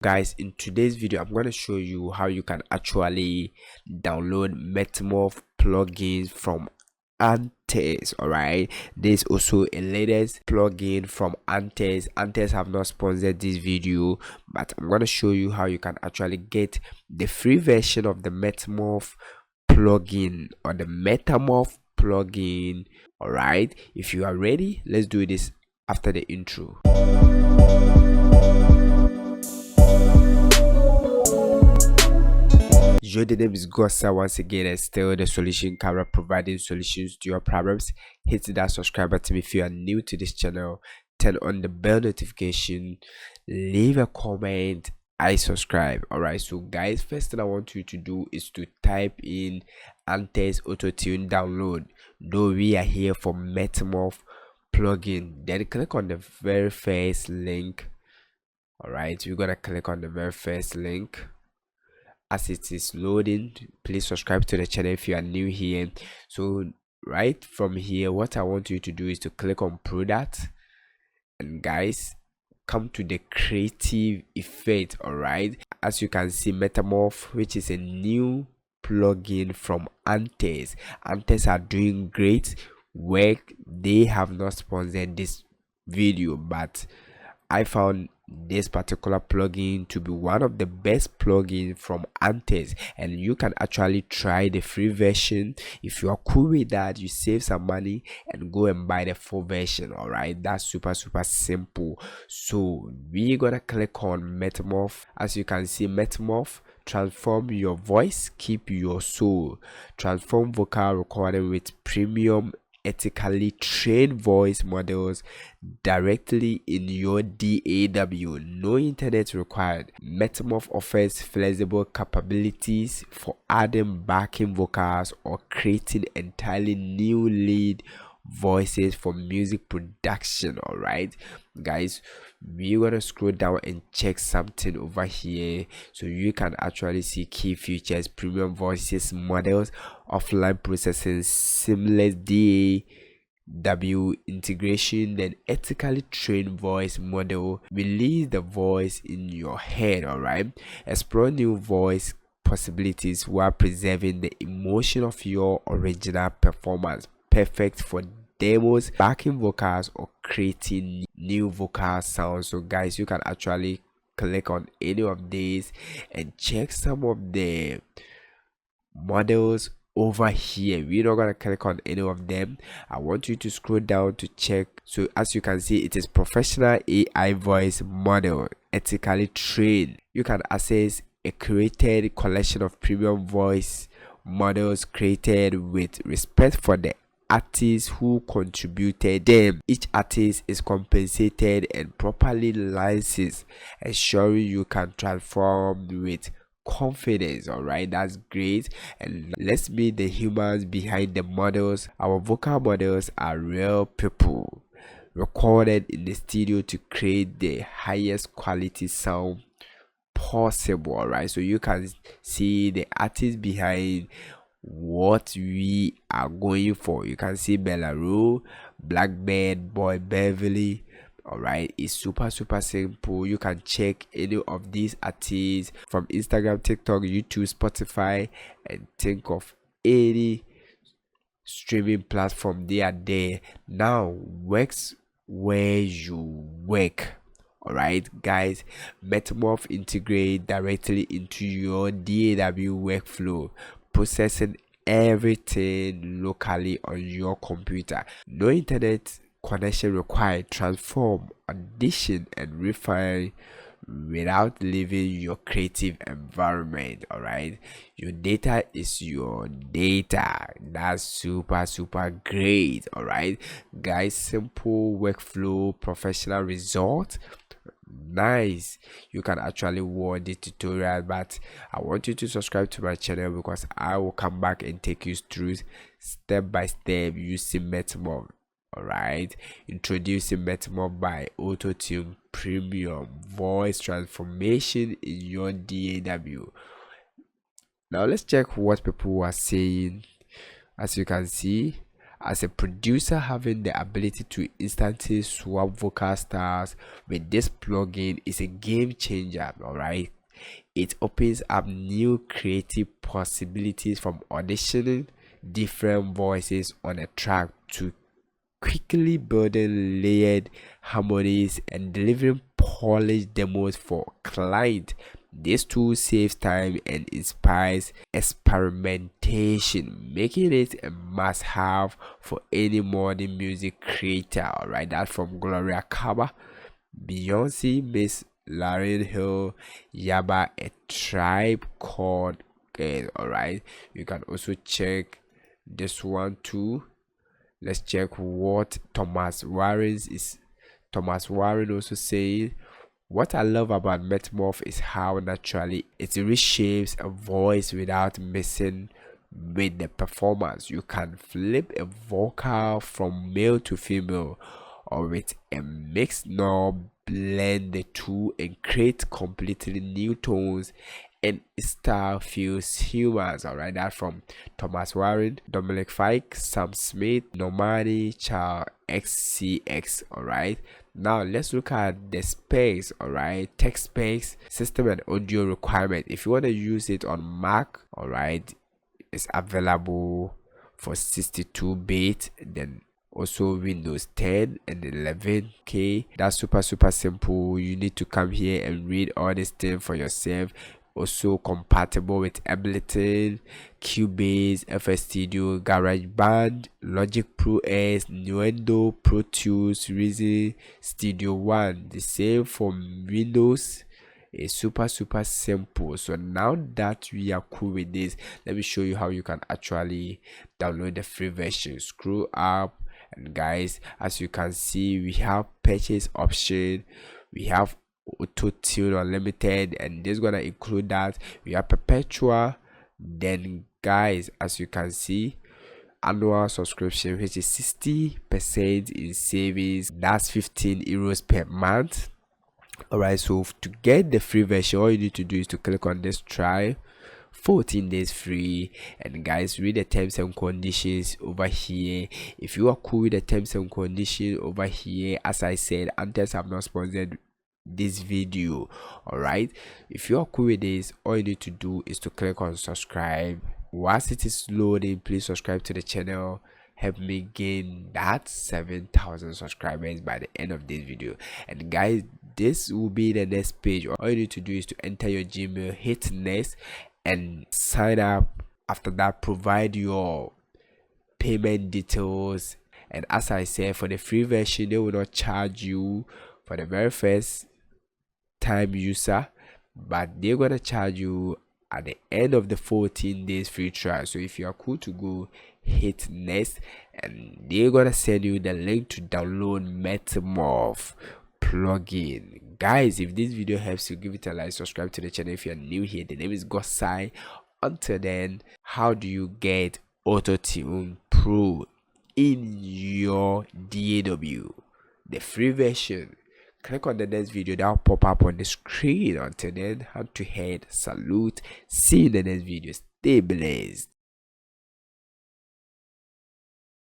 Guys, in today's video I'm going to show you how you can actually download Metamorph plugins from Antares. All right, there's also a latest plugin from Antares. Antares have not sponsored this video, but I'm going to show you how you can actually get the free version of the Metamorph plugin or the Metamorph plugin. All right, if you are ready, let's do this after the intro. Your name is Gossa once again, and still the solution camera, providing solutions to your problems. Hit that subscribe button if you are new to this channel, turn on the bell notification, leave a comment, I subscribe. Alright, so guys, first thing I want you to do is to type in Antares AutoTune download, though we are here for Metamorph plugin. Then click on the very first link. Alright, we're gonna click on the very first link. As it is loading, please subscribe to the channel if you are new here. So right from here, what I want you to do is to click on product, and guys, come to the creative effect. All right, as you can see, Metamorph, which is a new plugin from Antares. Antares are doing great work. They have not sponsored this video, but I found this particular plugin to be one of the best plugins from Antares, and you can actually try the free version. If you are cool with that, you save some money and go and buy the full version. All right, that's super simple. So we're gonna click on Metamorph. As you can see, Metamorph transform your voice, keep your soul, transform vocal recording with premium ethically trained voice models directly in your DAW. No internet required. Metamorph offers flexible capabilities for adding backing vocals or creating entirely new lead voices for music production. All right, guys, we're gonna scroll down and check something over here so you can actually see key features: premium voices models, offline processing, seamless DAW integration, then ethically trained voice model. Release the voice in your head. All right, explore new voice possibilities while preserving the emotion of your original performance. Perfect for demos, backing vocals, or creating new vocal sounds. So guys, you can actually click on any of these and check some of the models over here. We're not gonna click on any of them. I want you to scroll down to check. So as you can see, it is professional AI voice model, ethically trained. You can access a curated collection of premium voice models created with respect for the artists who contributed them. Each artist is compensated and properly licensed, ensuring you can transform with confidence. All right, that's great. And let's meet the humans behind the models. Our vocal models are real people recorded in the studio to create the highest quality sound possible. All right, so you can see the artist behind what we are going for. You can see Bella Rue, Blackbird, Boy Beverly. All right, it's super simple. You can check any of these artists from Instagram, TikTok, YouTube, Spotify, and think of any streaming platform. They are there now. Works where you work. All right, guys, Metamorph integrate directly into your DAW workflow, processing everything locally on your computer. No internet connection required. Transform, audition, and refine without leaving your creative environment. All right, your data is your data. That's super great. All right, guys, simple workflow, professional result. Nice. You can actually watch the tutorial, but I want you to subscribe to my channel because I will come back and take you through step by step using Metamorph. All right, introducing Metamorph by AutoTune Premium voice transformation in your DAW. Now let's check what people are saying. As you can see, As a producer, having the ability to instantly swap vocal styles with this plugin is a game changer. All right, it opens up new creative possibilities, from auditioning different voices on a track to quickly building layered harmonies and delivering polished demos for clients. This tool saves time and inspires experimentation, making it a must-have for any modern music creator. Alright, that's from Gloria Kaba, Beyonce, Miss Lauryn Hill, Yaba, A Tribe Called. Alright, you can also check this one too. Let's check what Thomas Warren also saying. What I love about Metamorph is how naturally it reshapes a voice without messing with the performance. You can flip a vocal from male to female, or with a mixed knob, blend the two and create completely new tones, and style feels humans. Alright, that from Thomas Warren, Dominic Fike, Sam Smith, Normani, Charles XCX. Alright, now let's look at the specs. Alright, text specs, system and audio requirement. If you want to use it on Mac, alright, it's available for 62-bit, then also Windows 10 and 11. That's super simple. You need to come here and read all this thing for yourself. Also compatible with Ableton, Cubase, FL Studio, GarageBand, Logic Pro S, Nuendo, Pro Tools, Reason, Studio One. The same for Windows. It's super simple. So now that we are cool with this, let me show you how you can actually download the free version. Scroll up, and guys, as you can see, we have purchase option, we have AutoTune Unlimited, and this is gonna include that. We have perpetual. Then guys, as you can see, annual subscription, which is 60% in savings. That's 15 euros per month. Alright, so to get the free version, all you need to do is to click on this try 14 days free, and guys, read the terms and conditions over here. If you are cool with the terms and conditions over here, as I said, Antares have not sponsored this video. Alright, if you are cool with this, all you need to do is to click on subscribe. Whilst it is loading, please subscribe to the channel. Help me gain that 7,000 subscribers by the end of this video. And guys, this will be the next page. All you need to do is to enter your Gmail, hit next, and sign up. After that, provide your payment details, and as I said, for the free version, they will not charge you for the very first time user, but they're gonna charge you at the end of the 14 days free trial. So if you are cool to go, hit next, and they're gonna send you the link to download Metamorph plugin. Guys, if this video helps you, give it a like, subscribe to the channel if you are new here. The name is Gosai. Until then, how do you get AutoTune Pro in your DAW, the free version? Click on the next video that will pop up on the screen. Until then, hand to head, salute, see you in the next video. Stay blessed.